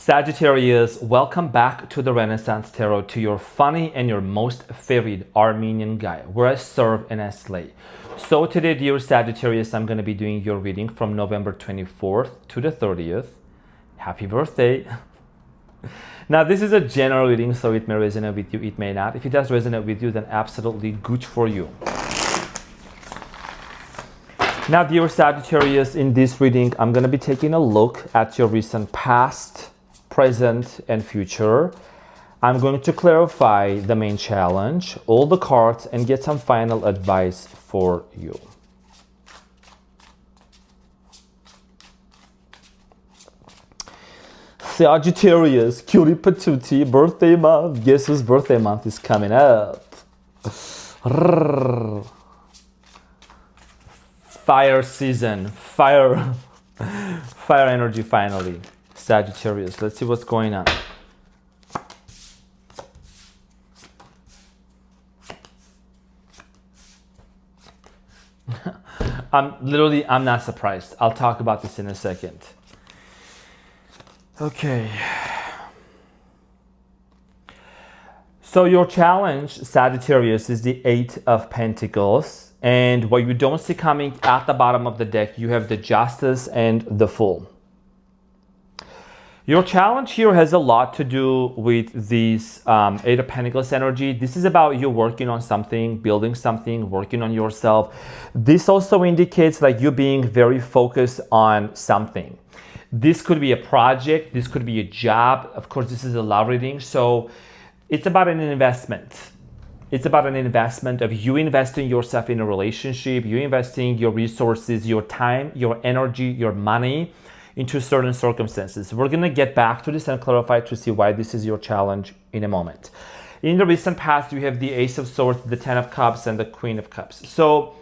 Sagittarius, welcome back to the Renaissance Tarot, to your funny and your most favorite Armenian guy, where I serve and I slay. So today, dear Sagittarius, I'm going to be doing your reading from November 24th to the 30th. Happy birthday! Now, this is a general reading, so it may resonate with you, it may not. If it does resonate with you, then absolutely good for you. Now, dear Sagittarius, in this reading, I'm going to be taking a look at your recent past, present, and future. I'm going to clarify the main challenge, all the cards, and get some final advice for you. Sagittarius, cutie patootie, birthday month. Guess whose birthday month is coming up? Fire season, fire energy finally. Sagittarius, let's see what's going on. I'm not surprised. I'll talk about this in a second. Okay. So your challenge, Sagittarius, is the Eight of Pentacles. And what you don't see coming at the bottom of the deck, you have the Justice and the Fool. Your challenge here has a lot to do with this Eight of Pentacles energy. This is about you working on something, building something, working on yourself. This also indicates like you being very focused on something. This could be a project. This could be a job. Of course, this is a love reading. So it's about an investment. It's about an investment of you investing yourself in a relationship, you investing your resources, your time, your energy, your money into certain circumstances. We're going to get back to this and clarify to see why this is your challenge in a moment. In the recent past, you have the Ace of Swords, the Ten of Cups, and the Queen of Cups. So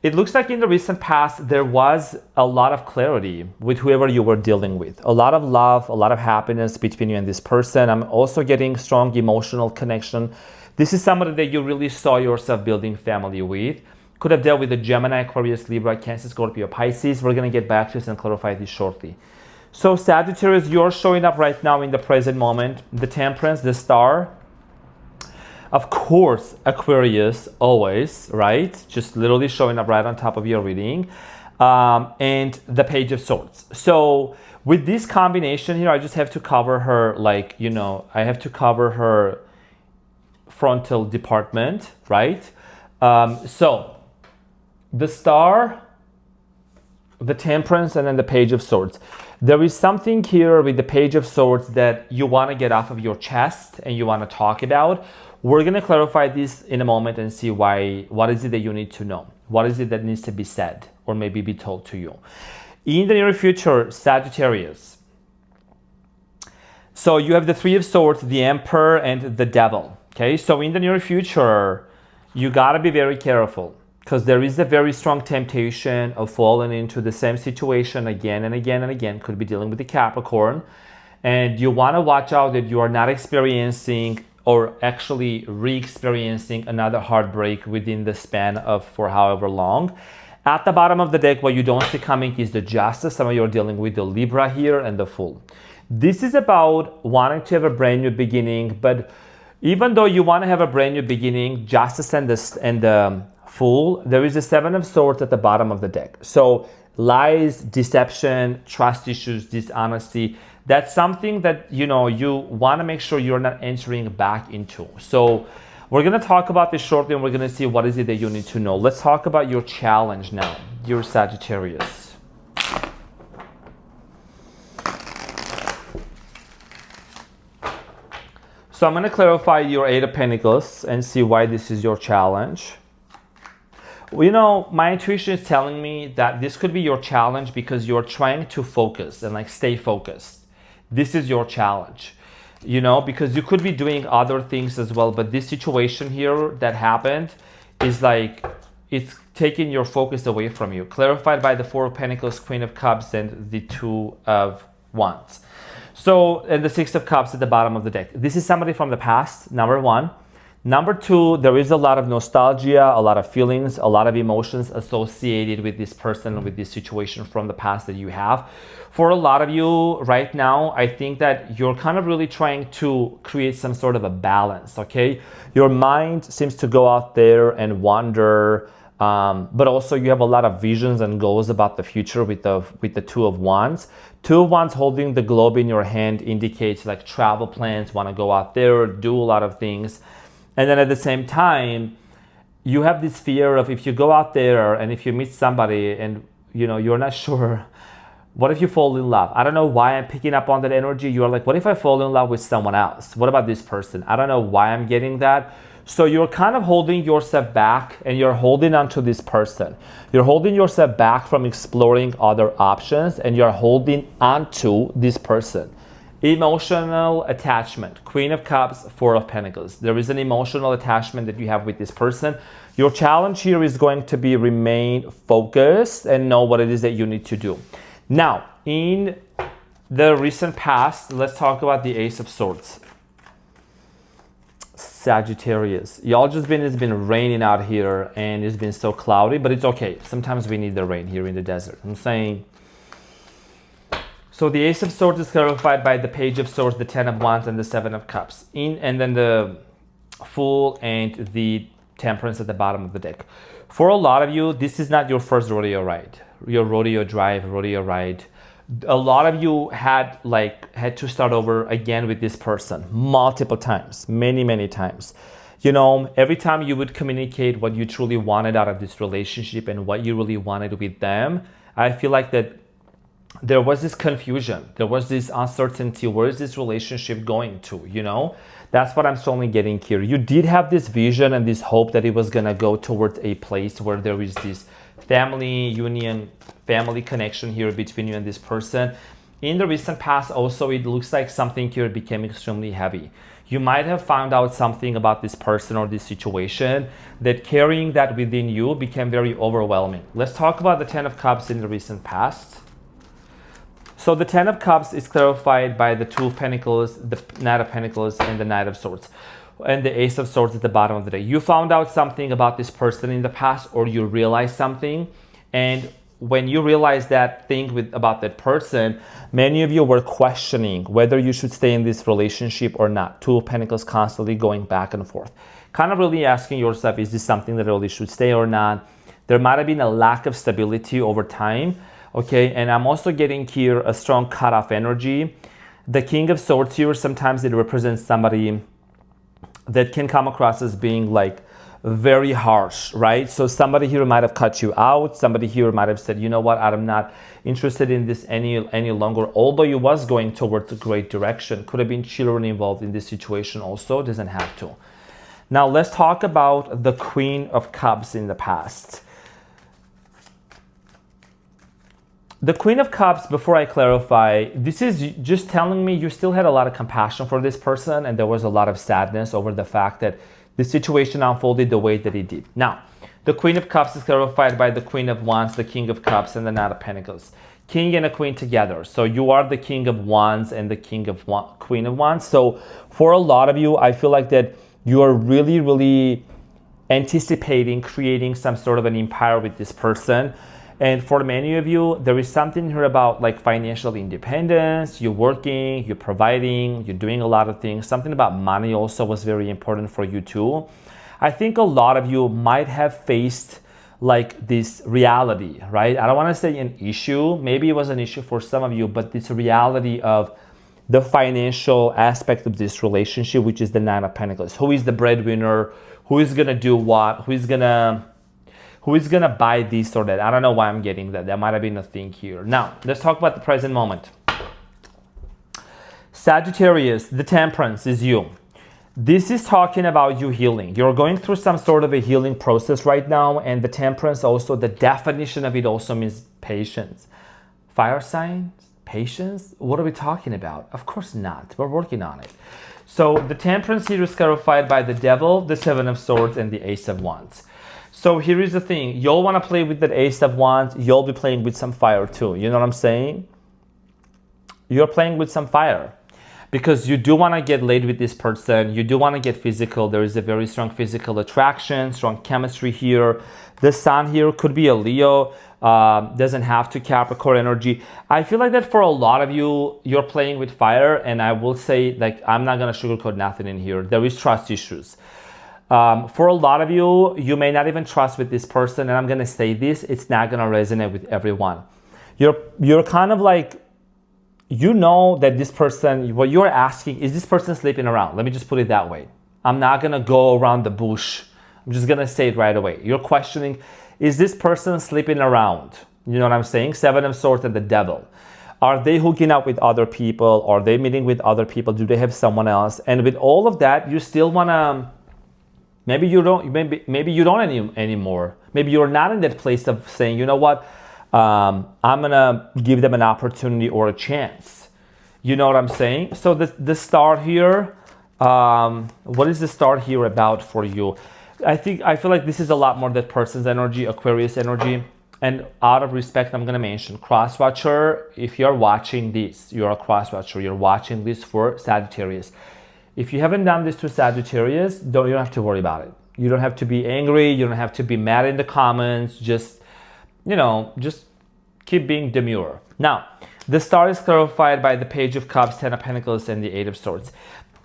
it looks like in the recent past, there was a lot of clarity with whoever you were dealing with. A lot of love, a lot of happiness between you and this person. I'm also getting strong emotional connection. This is somebody that you really saw yourself building family with. Could have dealt with a Gemini, Aquarius, Libra, Cancer, Scorpio, Pisces. We're going to get back to this and clarify this shortly. So Sagittarius, you're showing up right now in the present moment. The Temperance, the Star. Of course, Aquarius, always, right? Just literally showing up right on top of your reading. And the Page of Swords. So with this combination here, I just have to cover her like, I have to cover her frontal department, right? So the Star, the Temperance, and then the Page of Swords. There is something here with the Page of Swords that you want to get off of your chest and you want to talk about. We're going to clarify this in a moment and see what is it that you need to know? What is it that needs to be said or maybe be told to you? In the near future, Sagittarius. So you have the Three of Swords, the Emperor, and the Devil. Okay, so in the near future, you got to be very careful because there is a very strong temptation of falling into the same situation again and again and again. Could be dealing with the Capricorn. And you want to watch out that you are not experiencing or actually re-experiencing another heartbreak within the span of for however long. At the bottom of the deck, what you don't see coming is the Justice. Some of you are dealing with the Libra here and the Fool. This is about wanting to have a brand new beginning, but even though you want to have a brand new beginning, Justice and the Fool, there is a Seven of Swords at the bottom of the deck. So lies, deception, trust issues, dishonesty, that's something that, you want to make sure you're not entering back into. So we're going to talk about this shortly and we're going to see what is it that you need to know. Let's talk about your challenge now, your Sagittarius. So I'm going to clarify your Eight of Pentacles and see why this is your challenge. My intuition is telling me that this could be your challenge because you're trying to focus and stay focused. This is your challenge, because you could be doing other things as well. But this situation here that happened is it's taking your focus away from you. Clarified by the Four of Pentacles, Queen of Cups, and the Two of Wands. So, and the Six of Cups at the bottom of the deck. This is somebody from the past, number one. Number two, there is a lot of nostalgia, a lot of feelings, a lot of emotions associated with this person, with this situation from the past that you have. For a lot of you right now, I think that you're kind of really trying to create some sort of a balance, okay? Your mind seems to go out there and wander, but also you have a lot of visions and goals about the future with the Two of Wands. Two of Wands holding the globe in your hand indicates like travel plans, want to go out there, do a lot of things. And then at the same time, you have this fear of if you go out there and if you meet somebody and you're not sure, what if you fall in love? I don't know why I'm picking up on that energy. You're like, what if I fall in love with someone else? What about this person? I don't know why I'm getting that. So you're kind of holding yourself back and you're holding on to this person. You're holding yourself back from exploring other options and you're holding on to this person. Emotional attachment, Queen of Cups, Four of Pentacles. There is an emotional attachment that you have with this person. Your challenge here is going to be remain focused and know what it is that you need to do. Now, in the recent past, let's talk about the Ace of Swords. Sagittarius. Y'all it's been raining out here and it's been so cloudy, but it's okay. Sometimes we need the rain here in the desert. I'm saying. So the Ace of Swords is clarified by the Page of Swords, the Ten of Wands, and the Seven of Cups. And then the Fool and the Temperance at the bottom of the deck. For a lot of you, this is not your first rodeo ride. Your rodeo ride. A lot of you had to start over again with this person multiple times, many times. Every time you would communicate what you truly wanted out of this relationship and what you really wanted with them, I feel like that there was this confusion. There was this uncertainty. Where is this relationship going to, That's what I'm slowly getting here. You did have this vision and this hope that it was going to go towards a place where there is this family union, family connection here between you and this person. In the recent past, also, it looks like something here became extremely heavy. You might have found out something about this person or this situation that carrying that within you became very overwhelming. Let's talk about the Ten of Cups in the recent past. So the Ten of Cups is clarified by the Two of Pentacles, the Knight of Pentacles, and the Knight of Swords. And the Ace of Swords at the bottom of the deck. You found out something about this person in the past, or you realized something. And when you realized that thing about that person, many of you were questioning whether you should stay in this relationship or not. Two of Pentacles constantly going back and forth. Kind of really asking yourself, is this something that really should stay or not? There might have been a lack of stability over time. Okay, and I'm also getting here a strong cutoff energy. The King of Swords here, sometimes it represents somebody that can come across as being very harsh, right? So somebody here might have cut you out. Somebody here might have said, you know what, I'm not interested in this any longer. Although you was going towards a great direction. Could have been children involved in this situation also. Doesn't have to. Now let's talk about the Queen of Cups in the past. The Queen of Cups, before I clarify, this is just telling me you still had a lot of compassion for this person and there was a lot of sadness over the fact that the situation unfolded the way that it did. Now, the Queen of Cups is clarified by the Queen of Wands, the King of Cups, and the Knight of Pentacles. King and a Queen together. So you are the King of Wands and the Queen of Wands. So for a lot of you, I feel like that you are really anticipating creating some sort of an empire with this person. And for many of you, there is something here about financial independence. You're working, you're providing, you're doing a lot of things. Something about money also was very important for you too. I think a lot of you might have faced this reality, right? I don't want to say an issue. Maybe it was an issue for some of you, but this reality of the financial aspect of this relationship, which is the Nine of Pentacles. Who is the breadwinner? Who is going to do what? Who is going to buy this or that? I don't know why I'm getting that. That might have been a thing here. Now, let's talk about the present moment. Sagittarius, the Temperance is you. This is talking about you healing. You're going through some sort of a healing process right now. And the Temperance also, the definition of it also means patience. Fire signs, patience? What are we talking about? Of course not. We're working on it. So the Temperance here is clarified by the Devil, the Seven of Swords, and the Ace of Wands. So here is the thing. You'll want to play with that Ace of Wands. You'll be playing with some fire too. You know what I'm saying? You're playing with some fire. because you do want to get laid with this person. You do want to get physical. There is a very strong physical attraction, strong chemistry here. The sun here could be a Leo, doesn't have to Capricorn energy. I feel like that for a lot of you, you're playing with fire, and I will say, like, I'm not gonna sugarcoat nothing in here. There is trust issues. For a lot of you, you may not even trust with this person, and I'm gonna say this, it's not gonna resonate with everyone. You're kind of like, you know that this person, what you're asking, is this person sleeping around? Let me just put it that way. I'm not gonna go around the bush. I'm just gonna say it right away. You're questioning, is this person sleeping around? You know what I'm saying? Seven of Swords and the Devil. Are they hooking up with other people? Are they meeting with other people? Do they have someone else? And with all of that, you still wanna, maybe you don't anymore. Maybe you're not in that place of saying, you know what, I'm gonna give them an opportunity or a chance. You know what I'm saying? So the star here, what is the star here about for you? I feel like this is a lot more that person's energy, Aquarius energy. And out of respect, I'm gonna mention cross-watcher. If you're watching this, you're a cross-watcher. You're watching this for Sagittarius. If you haven't done this to Sagittarius, you don't have to worry about it. You don't have to be angry. You don't have to be mad in the comments. Just keep being demure. Now, the star is clarified by the Page of Cups, Ten of Pentacles, and the Eight of Swords.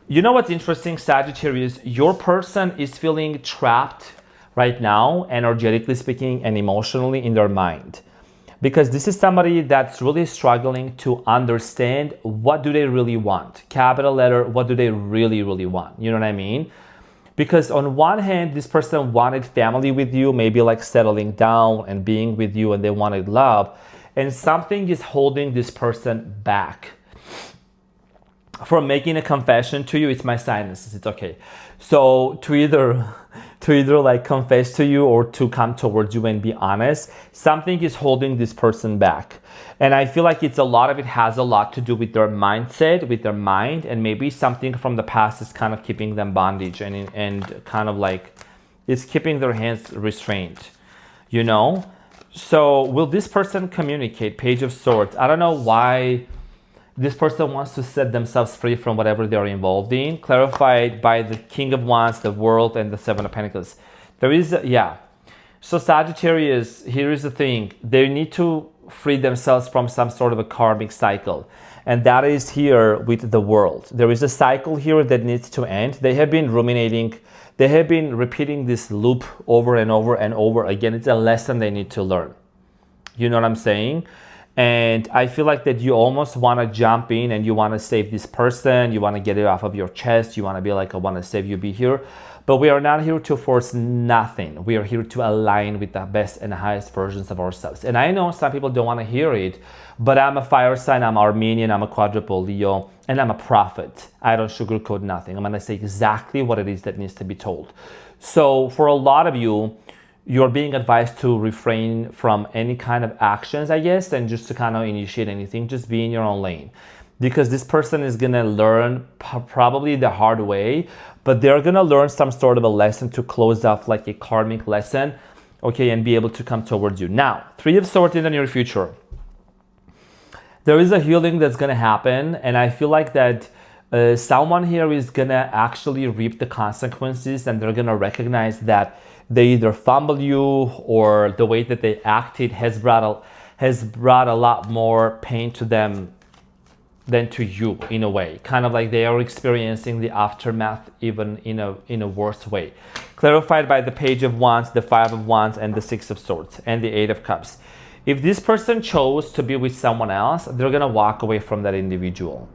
You know what's interesting, Sagittarius? Your person is feeling trapped right now, energetically speaking and emotionally, in their mind. Because this is somebody that's really struggling to understand, what do they really want? Capital letter, what do they really, really want? You know what I mean? Because on one hand, this person wanted family with you, maybe like settling down and being with you, and they wanted love. And something is holding this person back from making a confession to you. It's my sinuses, it's okay. So to either like confess to you or to come towards you and be honest, something is holding this person back. And I feel like it has a lot to do with their mindset, with their mind, and maybe something from the past is kind of keeping them bondage and kind of like it's keeping their hands restrained, you know? So will this person communicate? Page of Swords. I don't know why this person wants to set themselves free from whatever they're involved in. Clarified by the King of Wands, the World, and the Seven of Pentacles. So Sagittarius, here is the thing. They need to free themselves from some sort of a karmic cycle. And that is here with the World. There is a cycle here that needs to end. They have been ruminating. They have been repeating this loop over and over and over again. It's a lesson they need to learn. You know what I'm saying? And I feel like that you almost want to jump in and you want to save this person. You want to get it off of your chest. You want to be like, I want to save you, be here. But we are not here to force nothing. We are here to align with the best and highest versions of ourselves. And I know some people don't want to hear it, but I'm a fire sign, I'm Armenian, I'm a quadruple Leo, and I'm a prophet. I don't sugarcoat nothing. I'm going to say exactly what it is that needs to be told. So for a lot of you, you're being advised to refrain from any kind of actions, I guess, and just to kind of initiate anything, just be in your own lane. Because this person is going to learn probably the hard way, but they're going to learn some sort of a lesson to close off like a karmic lesson, okay, and be able to come towards you. Now, Three of Swords in the near future. There is a healing that's going to happen, and I feel like that someone here is going to actually reap the consequences, and they're going to recognize that they either fumble you or the way that they acted has brought a lot more pain to them than to you, in a way. Kind of like they are experiencing the aftermath even in a worse way. Clarified by the Page of Wands, the Five of Wands, and the Six of Swords, and the Eight of Cups. If this person chose to be with someone else, they're gonna walk away from that individual.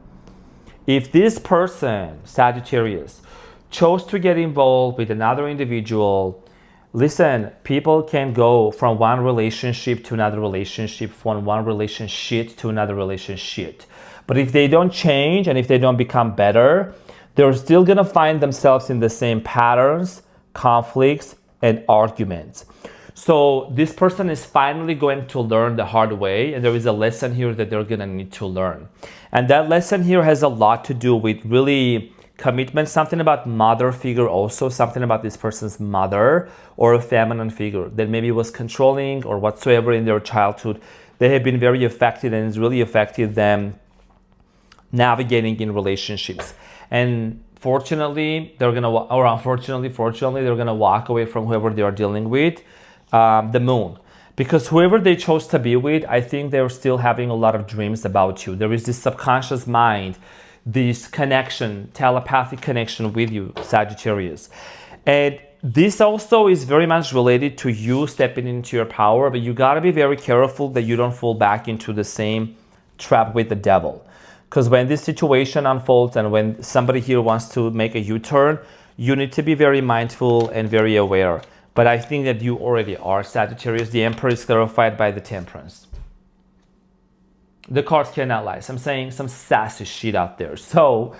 If this person, Sagittarius, chose to get involved with another individual, listen, people can go from one relationship to another relationship, from one relationship to another relationship. But if they don't change and if they don't become better, they're still gonna find themselves in the same patterns, conflicts, and arguments. So this person is finally going to learn the hard way, and there is a lesson here that they're gonna need to learn. And that lesson here has a lot to do with really commitment, something about mother figure also, something about this person's mother or a feminine figure that maybe was controlling or whatsoever in their childhood. They have been very affected, and it's really affected them navigating in relationships. And fortunately, fortunately, they're gonna walk away from whoever they are dealing with, the moon. Because whoever they chose to be with, I think they're still having a lot of dreams about you. There is this subconscious mind, this connection, telepathic connection with you, Sagittarius. And this also is very much related to you stepping into your power, but you gotta be very careful that you don't fall back into the same trap with the devil. Because when this situation unfolds and when somebody here wants to make a U-turn, you need to be very mindful and very aware. But I think that you already are, Sagittarius. The Emperor is clarified by the Temperance. The cards cannot lie. So I'm saying some sassy shit out there. So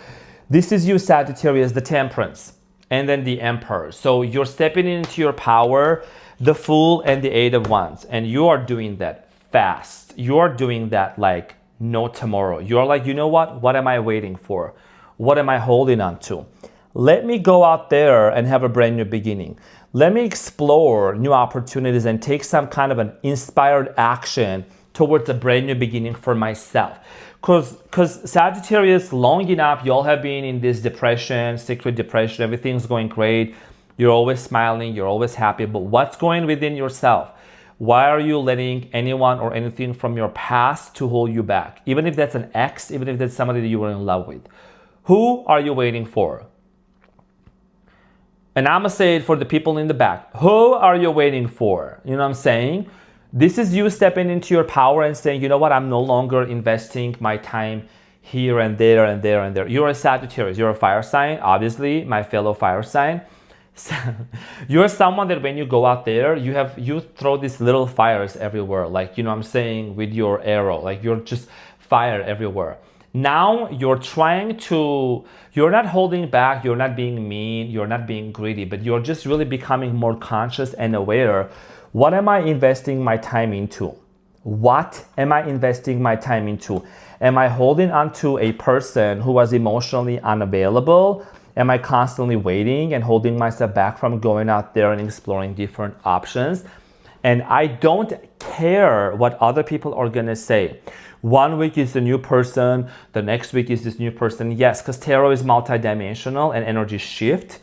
this is you, Sagittarius, the Temperance, and then the Emperor. So you're stepping into your power, the Fool and the Eight of Wands. And you are doing that fast. You are doing that like no tomorrow. You're like, you know what? What am I waiting for? What am I holding on to? Let me go out there and have a brand new beginning. Let me explore new opportunities and take some kind of an inspired action towards a brand new beginning for myself. Because Sagittarius, long enough, y'all have been in this depression, secret depression, everything's going great. You're always smiling, you're always happy, but what's going within yourself? Why are you letting anyone or anything from your past to hold you back? Even if that's an ex, even if that's somebody that you were in love with. Who are you waiting for? And I'm gonna say it for the people in the back. Who are you waiting for? You know what I'm saying? This is you stepping into your power and saying, you know what? I'm no longer investing my time here and there and there and there. You're a Sagittarius. You're a fire sign, obviously, my fellow fire sign. You're someone that when you go out there, you throw these little fires everywhere. Like, you know what I'm saying, with your arrow. Like, you're just fire everywhere. Now you're not holding back, you're not being mean, you're not being greedy, but you're just really becoming more conscious and aware. What am I investing my time into? What am I investing my time into? Am I holding on to a person who was emotionally unavailable? Am I constantly waiting and holding myself back from going out there and exploring different options? And I don't care what other people are gonna say. 1 week is a new person, the next week is this new person. Yes, because tarot is multidimensional and energy shift.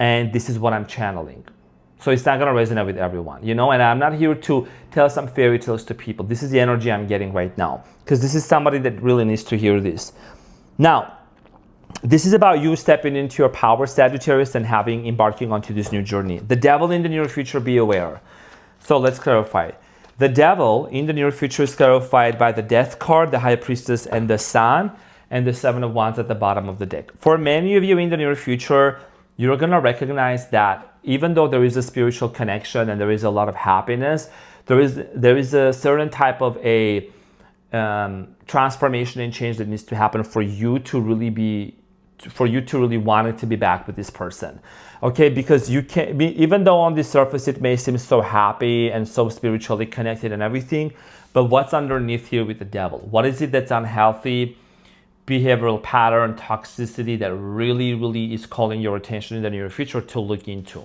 And this is what I'm channeling. So it's not gonna resonate with everyone, you know? And I'm not here to tell some fairy tales to people. This is the energy I'm getting right now. Because this is somebody that really needs to hear this. Now, this is about you stepping into your power, Sagittarius, and embarking onto this new journey. The devil in the near future, be aware. So let's clarify. The devil in the near future is clarified by the Death card, the High Priestess, and the Sun, and the Seven of Wands at the bottom of the deck. For many of you in the near future, you're going to recognize that even though there is a spiritual connection and there is a lot of happiness, there is a certain type of a transformation and change that needs to happen for you to really want it to be back with this person. Okay, because you can't be, even though on the surface it may seem so happy and so spiritually connected and everything, but what's underneath here with the devil? What is it that's unhealthy? Behavioral pattern, toxicity that really is calling your attention in the near future to look into,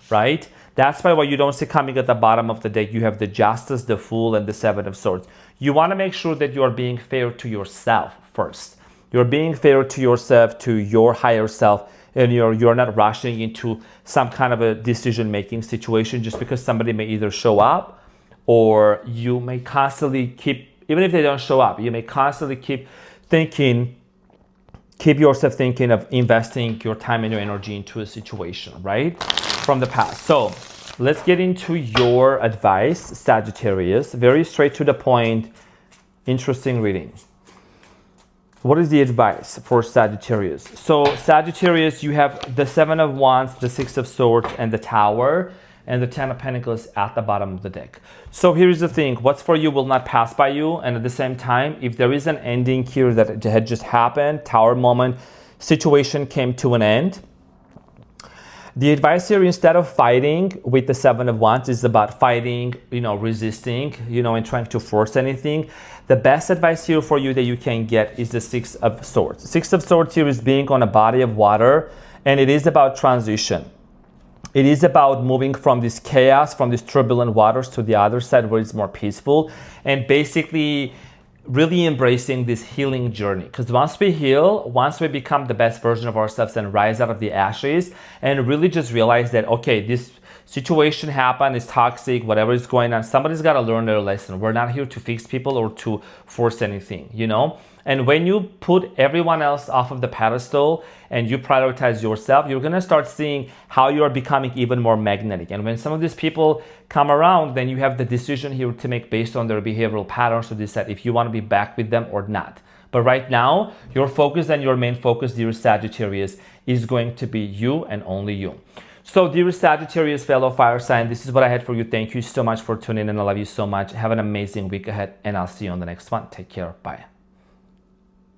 right? That's why what you don't see coming at the bottom of the deck, you have the Justice, the Fool, and the Seven of Swords. You want to make sure that you are being fair to yourself first. You're being fair to yourself, to your higher self, and you're not rushing into some kind of a decision-making situation just because somebody may either show up, or you may constantly even if they don't show up, you may constantly keep yourself thinking of investing your time and your energy into a situation, right? From the past. So let's get into your advice, Sagittarius. Very straight to the point, interesting reading. What is the advice for Sagittarius? So Sagittarius, you have the Seven of Wands, the Six of Swords, and the Tower, and the Ten of Pentacles at the bottom of the deck. So here's the thing, what's for you will not pass by you. And at the same time, if there is an ending here that had just happened, Tower moment, situation came to an end. The advice here, instead of fighting with the Seven of Wands, is about fighting, resisting, and trying to force anything. The best advice here for you that you can get is the Six of Swords. Six of Swords here is being on a body of water, and it is about transition. It is about moving from this chaos, from these turbulent waters to the other side where it's more peaceful, and basically really embracing this healing journey. Because once we heal, once we become the best version of ourselves and rise out of the ashes and really just realize that, okay, this situation happened, it's toxic, whatever is going on, somebody's got to learn their lesson. We're not here to fix people or to force anything, you know? And when you put everyone else off of the pedestal and you prioritize yourself, you're going to start seeing how you are becoming even more magnetic. And when some of these people come around, then you have the decision here to make based on their behavioral patterns to decide if you want to be back with them or not. But right now, your focus and your main focus, dear Sagittarius, is going to be you and only you. So dear Sagittarius, fellow fire sign, this is what I had for you. Thank you so much for tuning in. I love you so much. Have an amazing week ahead, and I'll see you on the next one. Take care. Bye.